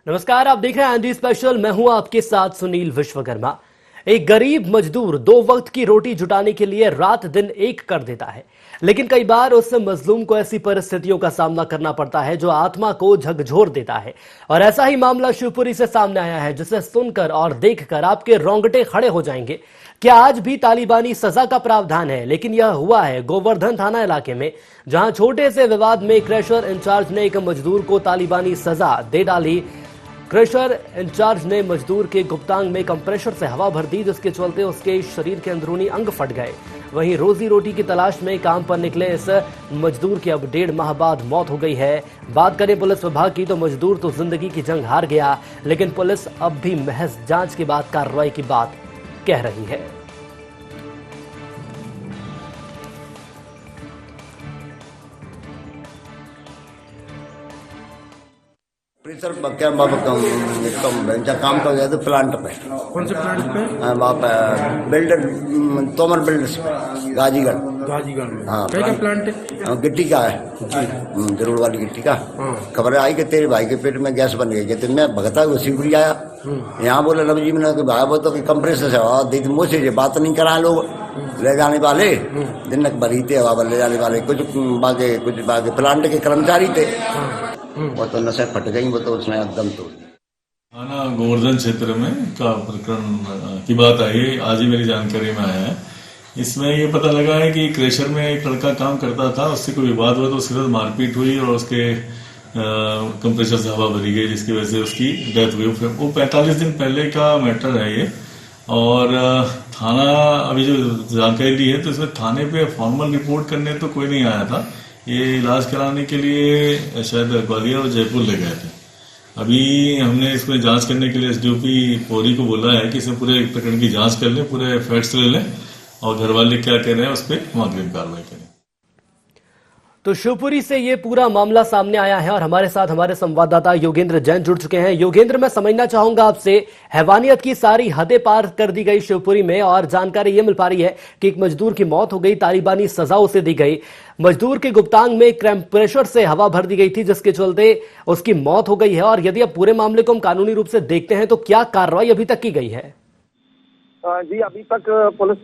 नमस्कार, आप देख रहे हैं एनडी स्पेशल। मैं हूं आपके साथ सुनील विश्वकर्मा। एक गरीब मजदूर 2 वक्त की रोटी जुटाने के लिए रात दिन एक कर देता है, लेकिन कई बार उस मजलूम को ऐसी परिस्थितियों का सामना करना पड़ता है जो आत्मा को झकझोर देता है। और ऐसा ही मामला शिवपुरी से सामने आया है, जिसे सुनकर और देखकर आपके रोंगटे खड़े हो जाएंगे। क्या आज भी तालिबानी सजा का प्रावधान है? लेकिन यह हुआ है गोवर्धन थाना इलाके में, जहां छोटे से विवाद में क्रशर इंचार्ज ने एक मजदूर को तालिबानी सजा दे डाली। क्रशर इंचार्ज ने मजदूर के गुप्तांग में कंप्रेशर से हवा भर दी, जिसके चलते उसके शरीर के अंदरूनी अंग फट गए। वहीं रोजी रोटी की तलाश में काम पर निकले इस मजदूर की अब 1.5 माह बाद मौत हो गई है। बात करें पुलिस विभाग की तो मजदूर तो जिंदगी की जंग हार गया, लेकिन पुलिस अब भी महज जांच के बाद कार्रवाई की बात कह रही है। प्रेशर क्या काम कर गया था प्लांट पे। कौन से प्लांट पे? वहाँ पे बिल्डर तोमर बिल्डर्स गाजीगढ़ में। हाँ, क्या प्लांट है? गिट्टी का है, जरूर वाली गिट्टी का। खबर आई कि तेरे भाई के पेट में गैस बन गई। कहते मैं भगता हुआ शिवपुरी आया, यहाँ बोले लब जी मैंने भाई वो तो कंप्रेसर से दी मुँह से बात नहीं करा लोग ले जाने वाले दिन भरी थे हवा ले जाने वाले कुछ बागे प्लांट के कर्मचारी थे। वो तो नशे फट गई, वो तो उसने एकदम तोड़ दी। थाना गोवर्धन क्षेत्र में का प्रकरण की बात आई है, आज ही मेरी जानकारी में आया है। इसमें ये पता लगा है कि क्रेशर में एक लड़का काम करता था, उससे कोई विवाद हुआ तो उसके साथ मारपीट हुई और उसके कंप्रेसर से हवा भरी गई, जिसकी वजह से उसकी डेथ हुई। वो 45 दिन पहले का मैटर है ये। और थाना अभी जो जानकारी दी है तो इसमें थाने पे फॉर्मल रिपोर्ट करने तो कोई नहीं आया था। ये इलाज कराने के लिए शायद ग्वालियर और जयपुर ले गए थे। अभी हमने इसमें जांच करने के लिए एसडीओपी पौरी को बोला है कि इसमें पूरे प्रकरण की जांच कर लें, पूरे फैक्ट्स ले लें और घर वाले क्या कह रहे हैं उस पर अग्रिम कार्रवाई करें। तो शिवपुरी से ये पूरा मामला सामने आया है और हमारे साथ हमारे संवाददाता योगेंद्र जैन जुड़ चुके हैं। योगेंद्र, मैं समझना चाहूंगा आपसे, हैवानियत की सारी हदें पार कर दी गई शिवपुरी में और जानकारी ये मिल पा रही है कि एक मजदूर की मौत हो गई, तालिबानी सजा उसे दी गई। मजदूर के गुप्तांग में कंप्रेशर से हवा भर दी गई थी, जिसके चलते उसकी मौत हो गई है। और यदि अब पूरे मामले को हम कानूनी रूप से देखते हैं तो क्या कार्रवाई अभी तक की गई है? जी, अभी तक पुलिस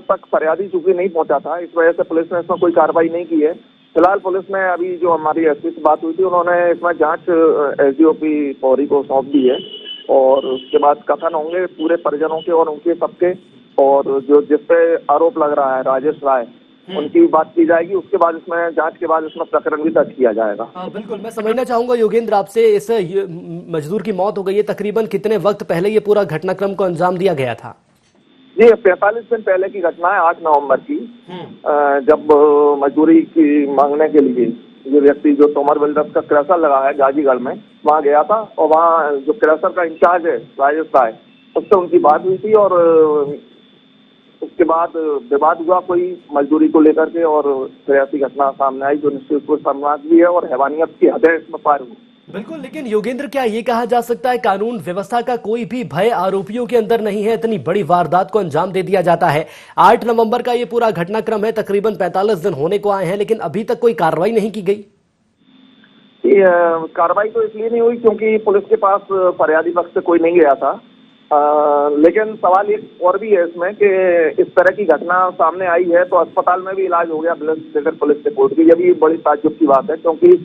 तक फरियादी चूंकि नहीं पहुंचा था, इस वजह से पुलिस ने इसमें कोई कार्रवाई नहीं की है। फिलहाल पुलिस ने अभी जो हमारी एसपी से बात हुई थी, उन्होंने इसमें जांच एसडीओपी पौरी को सौंप दी है और उसके बाद कथन होंगे पूरे परिजनों के और उनके सबके, और जो जिसपे आरोप लग रहा है राजेश राय, उनकी भी बात की जाएगी। उसके बाद इसमें जांच के बाद इसमें प्रकरण भी दर्ज किया जाएगा। बिल्कुल, मैं समझना चाहूंगा योगेंद्र आपसे, इस मजदूर की मौत हो गई है, तकरीबन कितने वक्त पहले ये पूरा घटनाक्रम को अंजाम दिया गया था? ये 45 दिन पहले की घटना है, 8 नवंबर की, जब मजदूरी की मांगने के लिए ये व्यक्ति जो तोमर बिल्डर्स का क्रशर लगा है गाजीगढ़ में, वहाँ गया था और वहाँ जो क्रशर का इंचार्ज है राजेश राय, उससे उनकी बात हुई थी और उसके बाद विवाद हुआ कोई मजदूरी को लेकर के और फिर ऐसी घटना सामने आई जो निश्चित रूप से शर्मनाक भी है और हैवानियत की हदें इसमें पार हुई। बिल्कुल, लेकिन योगेंद्र, क्या ये कहा जा सकता है कानून व्यवस्था का कोई भी भय आरोपियों के अंदर नहीं है? इतनी बड़ी वारदात को अंजाम दे दिया जाता है। 8 नवंबर का ये पूरा घटनाक्रम है, तकरीबन 45 दिन होने को आए हैं, लेकिन अभी तक कोई कार्रवाई नहीं की गई। कार्रवाई तो इसलिए नहीं हुई क्योंकि पुलिस के पास फरियादी पक्ष से कोई नहीं गया था। लेकिन सवाल एक और भी है इसमें कि इस तरह की घटना सामने आई है तो अस्पताल में भी इलाज हो गया बगैर पुलिस रिपोर्ट की। ये भी बड़ी ताज्जुब की बात है क्योंकि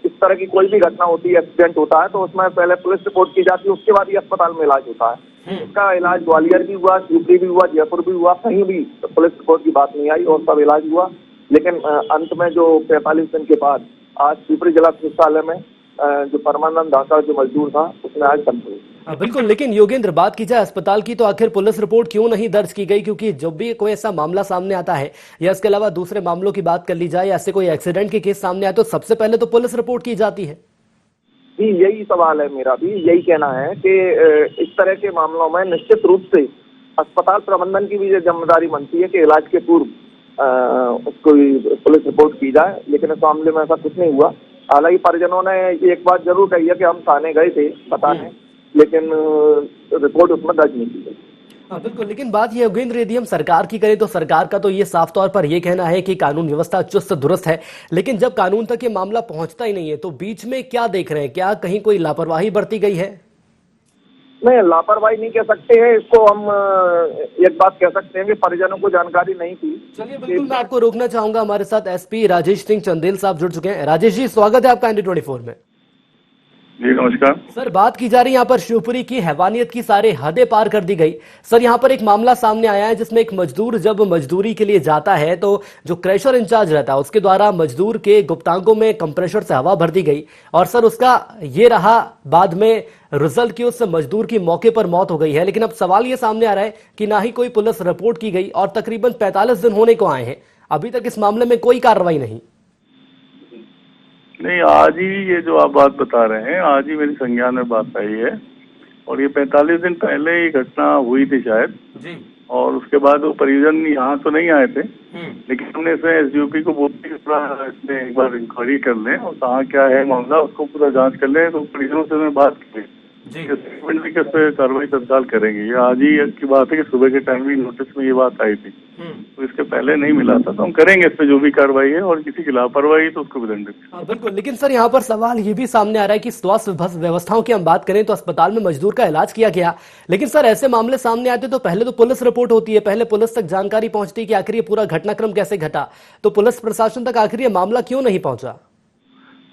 इस तरह की कोई भी घटना होती है, एक्सीडेंट होता है, तो उसमें पहले पुलिस रिपोर्ट की जाती है, उसके बाद ही अस्पताल में इलाज होता है। इसका इलाज ग्वालियर भी हुआ, शिवपुरी भी हुआ, जयपुर भी हुआ, कहीं भी पुलिस रिपोर्ट की बात नहीं आई और सब इलाज हुआ। लेकिन अंत में जो 45 दिन के बाद आज शिवपुरी जिला चिकित्सालय में जो परमानंद ढाका जो मजदूर था उसने आज दम तोड़। बिल्कुल, लेकिन योगेंद्र, बात की जाए अस्पताल की तो आखिर पुलिस रिपोर्ट क्यों नहीं दर्ज की गई? क्योंकि जब भी कोई ऐसा मामला सामने आता है या इसके अलावा दूसरे मामलों की बात कर ली जाए, ऐसे कोई एक्सीडेंट के केस सामने आए तो सबसे पहले तो पुलिस रिपोर्ट की जाती है। जी, यही सवाल है, मेरा भी यही कहना है कि इस तरह के मामलों में निश्चित रूप से अस्पताल प्रबंधन की भी ये जिम्मेदारी बनती है कि इलाज के पूर्व उसको पुलिस रिपोर्ट की जाए, लेकिन इस मामले में ऐसा कुछ नहीं हुआ। हालांकि परिजनों ने एक बात जरूर कही है कि हम थाने गए थे बताने, लेकिन रिपोर्ट उसमें दर्ज नहीं की गई। हाँ बिल्कुल, लेकिन बात ये योगेंद्र, यदि हम सरकार की करें तो सरकार का तो ये साफ तौर पर ये कहना है कि कानून व्यवस्था चुस्त दुरुस्त है, लेकिन जब कानून तक ये मामला पहुंचता ही नहीं है तो बीच में क्या देख रहे हैं? क्या कहीं कोई लापरवाही बरती गई है? नहीं, लापरवाही नहीं कह सकते हैं इसको हम। एक बात कह सकते हैं कि परिजनों को जानकारी नहीं थी। चलिए बिल्कुल, मैं आपको रोकना चाहूंगा। हमारे साथ एसपी राजेश सिंह चंदेल साहब जुड़ चुके हैं। राजेश जी, स्वागत है आपका ND24 में। जी नमस्कार सर, बात की जा रही है यहाँ पर शिवपुरी की, हैवानियत की सारे हदें पार कर दी गई। सर, यहाँ पर एक मामला सामने आया है जिसमें एक मजदूर जब मजदूरी के लिए जाता है तो जो क्रैशर इंचार्ज रहता है उसके द्वारा मजदूर के गुप्तांगों में कंप्रेशर से हवा भर दी गई और सर उसका ये रहा बाद में रिजल्ट की उस मजदूर की मौके पर मौत हो गई है। लेकिन अब सवाल ये सामने आ रहा है कि ना ही कोई पुलिस रिपोर्ट की गई और तकरीबन 45 दिन होने को आए हैं, अभी तक इस मामले में कोई कार्रवाई नहीं। नहीं, आज ही ये जो आप बात बता रहे हैं, आज ही मेरी संज्ञान में बात आई है और ये 45 दिन पहले ये घटना हुई थी शायद जी। और उसके बाद वो परिजन यहाँ तो नहीं आए थे, लेकिन हमने इसे SDOP को बोलते कि पूरा इसमें एक बार इंक्वायरी कर लें और कहाँ क्या है मामला उसको पूरा जांच कर लें। तो परिजनों से मैं बात की इस पे कार्रवाई तत्काल करेंगे। ये आज ही की बात है कि सुबह के टाइम भी नोटिस में ये बात आई थी, तो इसके पहले नहीं मिला था। तो हम करेंगे इस पे जो भी कार्रवाई है और किसी की लापरवाही तो उसको भी दंडित। बिल्कुल, लेकिन सर यहाँ पर सवाल ये भी सामने आ रहा है कि स्वास्थ्य व्यवस्थाओं की हम बात करें तो अस्पताल में मजदूर का इलाज किया गया, लेकिन सर ऐसे मामले सामने आते तो पहले तो पुलिस रिपोर्ट होती है, पहले पुलिस तक जानकारी पहुंचती है कि आखिर ये पूरा घटनाक्रम कैसे घटा, तो पुलिस प्रशासन तक आखिर ये मामला क्यों नहीं पहुंचा?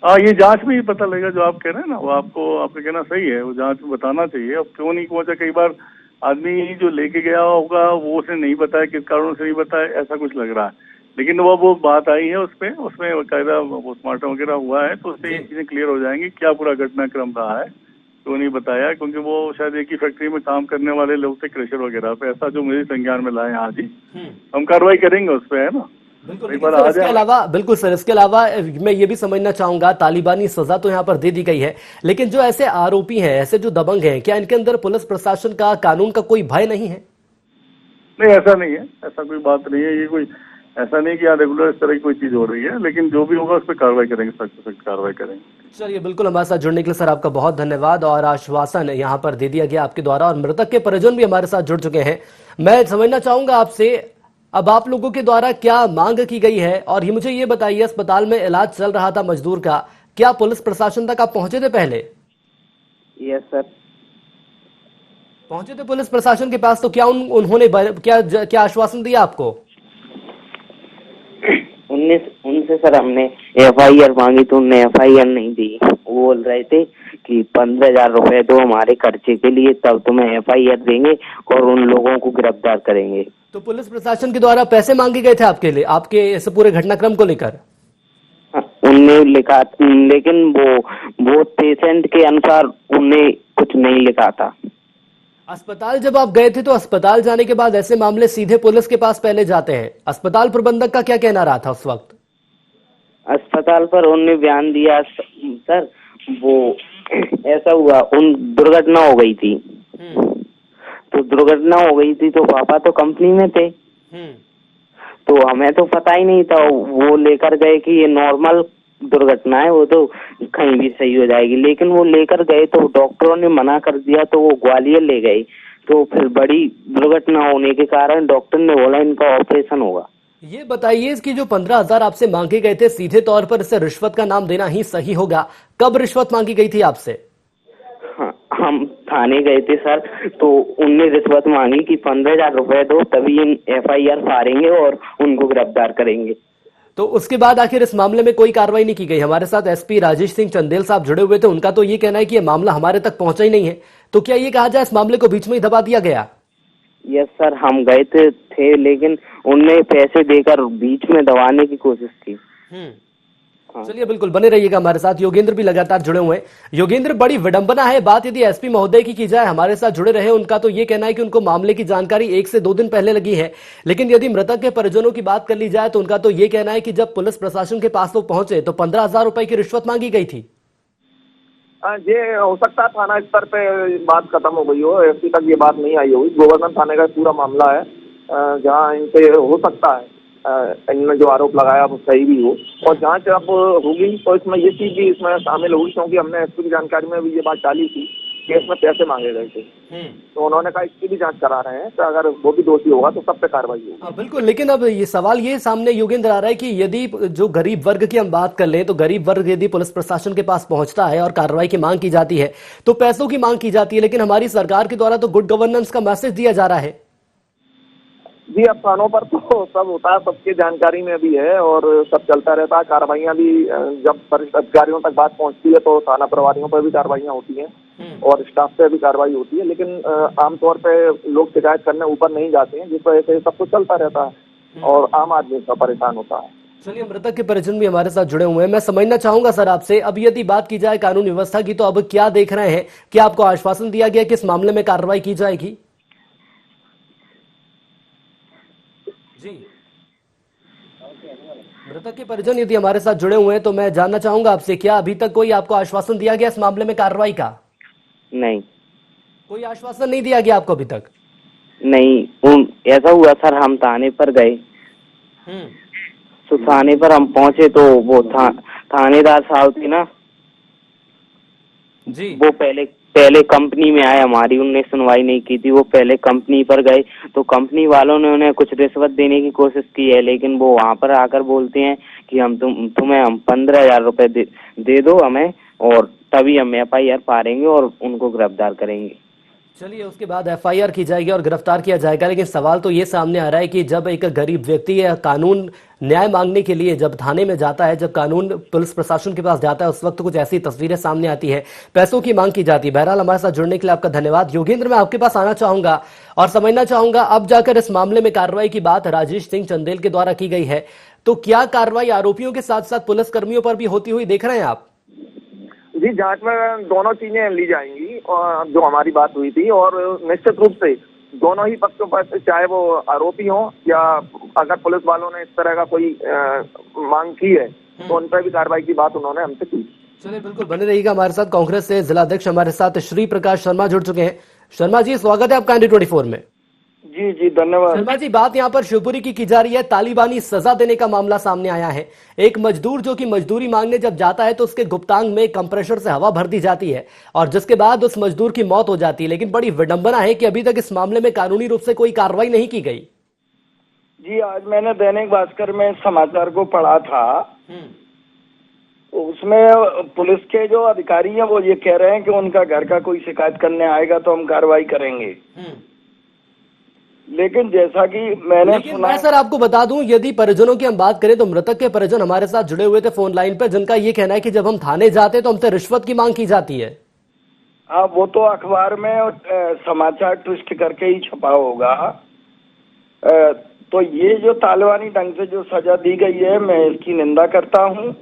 ये जांच में ही पता लगेगा जो आप कह रहे हैं ना, वो आपने कहना सही है, वो जांच में बताना चाहिए। अब क्यों नहीं पहुंचा, कई बार आदमी जो लेके गया होगा वो उसे नहीं बताया, किस कारणों से नहीं बताया, ऐसा कुछ लग रहा है। लेकिन वो बात आई है उसमें बाकायदा पोस्टमार्टम वगैरह हुआ है, तो उससे ये चीजें क्लियर हो जाएंगी क्या पूरा घटनाक्रम रहा है, क्यों नहीं बताया। क्योंकि वो शायद एक ही फैक्ट्री में काम करने वाले लोग थे, क्रशर वगैरह पे, ऐसा जो मेरे संज्ञान में लाए आज ही। हम कार्रवाई करेंगे उस पर, है ना। बिल्कुल सर, इसके अलावा मैं ये भी समझना चाहूंगा, तालिबानी सजा तो यहाँ पर दे दी गई है, लेकिन जो ऐसे आरोपी हैं, ऐसे जो दबंग हैं, क्या इनके अंदर पुलिस प्रशासन का, कानून का कोई भय नहीं है? नहीं, ऐसा नहीं है, ऐसा कोई बात नहीं है। ये कोई ऐसा नहीं कि यहाँ रेगुलर इस तरह की कोई चीज हो रही है, लेकिन जो भी होगा उस पर कार्रवाई करेंगे, सख्त से सख्त कार्रवाई करेंगे। चलिए बिल्कुल, हमारे साथ जुड़ने के लिए सर आपका बहुत धन्यवाद और आश्वासन यहाँ पर दे दिया गया आपके द्वारा और मृतक के परिजन भी हमारे साथ जुड़ चुके हैं। मैं समझना चाहूंगा आपसे, अब आप लोगों के द्वारा क्या मांग की गई है और ये मुझे ये बताइए, अस्पताल में इलाज चल रहा था मजदूर का, क्या पुलिस प्रशासन तक आप पहुंचे थे पहले? यस सर, पहुंचे थे पुलिस प्रशासन के पास, तो क्या उन्होंने क्या आश्वासन दिया आपको? उनसे सर हमने FIR मांगी तो उनने FIR नहीं दी। वो बोल रहे थे कि 15,000 रुपए दो हमारे खर्चे के लिए, तब तुम्हें FIR देंगे और उन लोगों को गिरफ्तार करेंगे। तो पुलिस प्रशासन के द्वारा पैसे मांगे गए थे आपके लिए, आपके इस पूरे घटनाक्रम को लेकर? उनने लिखा, लेकिन वो पेशेंट के अनुसार उनने कुछ नहीं लिखा था। अस्पताल जब आप गए थे तो अस्पताल जाने के बाद ऐसे मामले सीधे पुलिस के पास पहले जाते हैं, अस्पताल प्रबंधक का क्या कहना रहा था उस वक्त? अस्पताल पर उनने बयान दिया सर, वो ऐसा हुआ, उन दुर्घटना हो गई थी, तो दुर्घटना हो गई थी तो पापा तो कंपनी में थे, तो हमें तो पता ही नहीं था। वो लेकर गए कि ये नॉर्मल दुर्घटना है, वो तो कहीं भी सही हो जाएगी, लेकिन वो लेकर गए तो डॉक्टरों ने मना कर दिया, तो वो ग्वालियर ले गए। तो फिर बड़ी दुर्घटना होने के कारण डॉक्टर ने बोला इनका ऑपरेशन होगा। ये बताइए, इसकी जो 15,000 आपसे मांगे गए थे, सीधे तौर पर इसे रिश्वत का नाम देना ही सही होगा, कब रिश्वत मांगी गई थी आपसे? हाँ, हम थाने गए थे सर, तो उनने रिश्वत मांगी कि 15,000 रुपए दो तभी FIR फाड़ेंगे और उनको गिरफ्तार करेंगे। तो उसके बाद आखिर इस मामले में कोई कार्रवाई नहीं की गई। हमारे साथ SP राजेश सिंह चंदेल साहब जुड़े हुए थे, उनका तो ये कहना है कि ये मामला हमारे तक पहुंचा ही नहीं है, तो क्या ये कहा जाए इस मामले को बीच में ही दबा दिया गया? यस सर, हम गए थे लेकिन उनने पैसे देकर बीच में दबाने की कोशिश की। चलिए बिल्कुल, बने रहिएगा हमारे साथ। योगेंद्र भी लगातार जुड़े हुए हैं। योगेंद्र, बड़ी विडंबना है बात यदि SP महोदय की जाए, हमारे साथ जुड़े रहे, उनका तो ये कहना है कि उनको मामले की जानकारी 1 से 2 दिन पहले लगी है, लेकिन यदि मृतक के परिजनों की बात कर ली जाए तो उनका तो ये कहना है कि जब पुलिस प्रशासन के पास वो पहुंचे तो 15,000 रुपए की रिश्वत मांगी गई थी। ये हो सकता है थाना स्तर पे बात खत्म हो गई हो, SP तक ये बात नहीं आई होगी। गोवर्धन थाने का पूरा मामला है, जहाँ इनसे हो सकता है इन्होंने जो आरोप लगाया वो सही भी हो, और जांच जब होगी तो इसमें ये चीज भी इसमें शामिल होगी, क्योंकि हमने SP की जानकारी में भी ये बात डाली थी केस में पैसे मांगे गए थे। तो उन्होंने कहा इसकी भी जांच करा रहे हैं, तो अगर वो भी दोषी होगा तो सब पे कार्रवाई होगी। हाँ बिल्कुल, लेकिन अब ये सवाल ये सामने योगेंद्र आ रहा है कि यदि जो गरीब वर्ग की हम बात कर लें तो गरीब वर्ग यदि पुलिस प्रशासन के पास पहुंचता है और कार्रवाई की मांग की जाती है तो पैसों की मांग की जाती है, लेकिन हमारी सरकार के द्वारा तो गुड गवर्नेंस का मैसेज दिया जा रहा है। जी, अब थानों पर तो सब होता है, सबकी जानकारी में भी है और सब चलता रहता है। कार्रवाइयां भी जब वरिष्ठ अधिकारियों तक बात पहुंचती है तो थाना प्रभारियों पर भी कार्रवाइयां होती हैं और स्टाफ पे भी कार्रवाई होती है, लेकिन आमतौर पे लोग शिकायत करने ऊपर नहीं जाते हैं, जिस वजह से सब कुछ चलता रहता है और आम आदमी सब परेशान होता है। चलिए, मृतक के परिजन भी हमारे साथ जुड़े हुए हैं। मैं समझना चाहूंगा सर आपसे, अब यदि बात की जाए कानून व्यवस्था की तो अब क्या देख रहे हैं, क्या आपको आश्वासन दिया गया कि इस मामले में कार्रवाई की जाएगी? जी, मृतक के परिजन यदि हमारे साथ जुड़े हुए हैं तो मैं जानना चाहूंगा आपसे, क्या अभी तक कोई आपको आश्वासन दिया गया इस मामले में कार्रवाई का? नहीं, कोई आश्वासन नहीं दिया गया आपको अभी तक? नहीं, ऐसा हुआ सर, हम थाने पर गए तो थाने पर हम पहुंचे तो वो थानेदार साहब थी ना जी, वो पहले कंपनी में आए हमारी, उनने सुनवाई नहीं की थी। वो पहले कंपनी पर गए तो कंपनी वालों ने उन्हें कुछ रिश्वत देने की कोशिश की है, लेकिन वो वहां पर आकर बोलते हैं कि हम तुम्हें 15,000 रुपए दे दो हमें और तभी हम FIR पारेंगे और उनको गिरफ्तार करेंगे। चलिए, उसके बाद FIR की जाएगी और गिरफ्तार किया जाएगा, लेकिन सवाल तो ये सामने आ रहा है कि जब एक गरीब व्यक्ति या कानून न्याय मांगने के लिए जब थाने में जाता है, जब कानून पुलिस प्रशासन के पास जाता है, उस वक्त कुछ ऐसी तस्वीरें सामने आती है, पैसों की मांग की जाती है। बहरहाल, हमारे साथ जुड़ने के लिए आपका धन्यवाद। योगेंद्र, मैं आपके पास आना चाहूंगा और समझना चाहूंगा, अब जाकर इस मामले में कार्रवाई की बात राजेश सिंह चंदेल के द्वारा की गई है, तो क्या कार्रवाई आरोपियों के साथ साथ पुलिस कर्मियों पर भी होती हुई देख रहे हैं आप? जी, जांच में दोनों चीजें ली जाएंगी और जो हमारी बात हुई थी, और निश्चित रूप से दोनों ही पक्षों पर, चाहे वो आरोपी हो या अगर पुलिस वालों ने इस तरह का कोई मांग की है तो उन पर भी कार्रवाई की बात उन्होंने हमसे की। चलिए, बिल्कुल बने रहिएगा हमारे साथ। कांग्रेस से जिला अध्यक्ष हमारे साथ श्री प्रकाश शर्मा जुड़ चुके हैं। शर्मा जी, स्वागत है आपका ND24 में। जी धन्यवाद। शर्मा जी, बात यहाँ पर शिवपुरी की जा रही है। तालिबानी सजा देने का मामला सामने आया है। एक मजदूर जो कि मजदूरी मांगने जब जाता है तो उसके गुप्तांग में कंप्रेसर से हवा भर दी जाती है और जिसके बाद उस मजदूर की मौत हो जाती है, लेकिन बड़ी विडंबना है कि अभी तक इस मामले में कानूनी रूप से कोई कार्रवाई नहीं की गई। जी, आज मैंने दैनिक भास्कर में समाचार को पढ़ा था, उसमें पुलिस के जो अधिकारी हैं वो ये कह रहे हैं कि उनका घर का कोई शिकायत करने आएगा तो हम कार्रवाई करेंगे। लेकिन जैसा कि मैंने सुना, मैं सर आपको बता दूं, यदि परिजनों की हम बात करें तो मृतक के परिजन हमारे साथ जुड़े हुए थे फोन लाइन पर, जिनका ये कहना है कि जब हम थाने जाते तो हमसे रिश्वत की मांग की जाती है। हाँ, वो तो अखबार में समाचार ट्विस्ट करके ही छपा होगा। तो ये जो तालिबानी ढंग से जो सजा दी गई है, मैं इसकी निंदा करता हूँ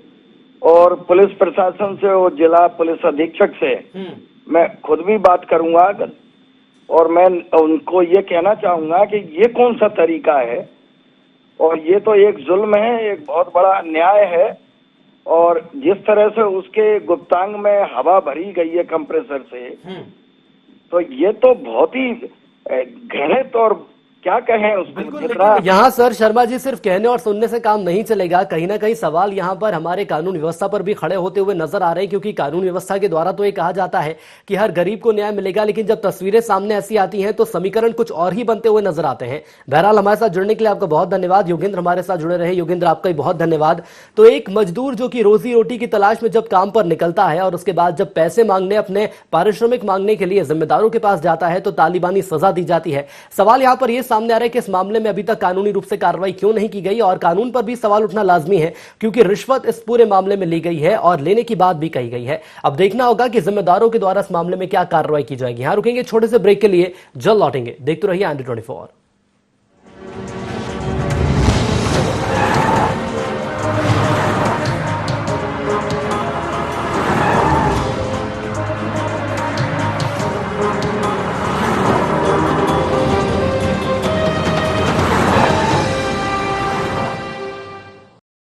और पुलिस प्रशासन से और जिला पुलिस अधीक्षक से मैं खुद भी बात करूंगा और मैं उनको ये कहना चाहूंगा कि ये कौन सा तरीका है और ये तो एक जुल्म है, एक बहुत बड़ा अन्याय है। और जिस तरह से उसके गुप्तांग में हवा भरी गई है कंप्रेसर से, तो ये तो बहुत ही घृणित और क्या कहें उसको। यहाँ सर शर्मा जी, सिर्फ कहने और सुनने से काम नहीं चलेगा। कहीं ना कहीं सवाल यहाँ पर हमारे कानून व्यवस्था पर भी खड़े होते हुए नजर आ रहे हैं, क्योंकि कानून व्यवस्था के द्वारा तो ये कहा जाता है कि हर गरीब को न्याय मिलेगा, लेकिन जब तस्वीरें सामने ऐसी आती हैं तो समीकरण कुछ और ही बनते हुए नजर आते हैं। बहरहाल, हमारे साथ जुड़ने के लिए आपका बहुत धन्यवाद। योगेंद्र हमारे साथ जुड़े रहे। योगेंद्र, आपका भी बहुत धन्यवाद। तो एक मजदूर जो कि रोजी रोटी की तलाश में जब काम पर निकलता है और उसके बाद जब पैसे मांगने, अपने पारिश्रमिक मांगने के लिए जिम्मेदारों के पास जाता है तो तालिबानी सजा दी जाती है। सवाल यहाँ पर यह सामने आ रहा है कि इस मामले में अभी तक कानूनी रूप से कार्रवाई क्यों नहीं की गई, और कानून पर भी सवाल उठना लाजमी है क्योंकि रिश्वत इस पूरे मामले में ली गई है और लेने की बात भी कही गई है। अब देखना होगा कि जिम्मेदारों के द्वारा इस मामले में क्या कार्रवाई की जाएगी। यहां रुकेंगे छोटे से ब्रेक के लिए, जल्द लौटेंगे। देखते रहिए ND24।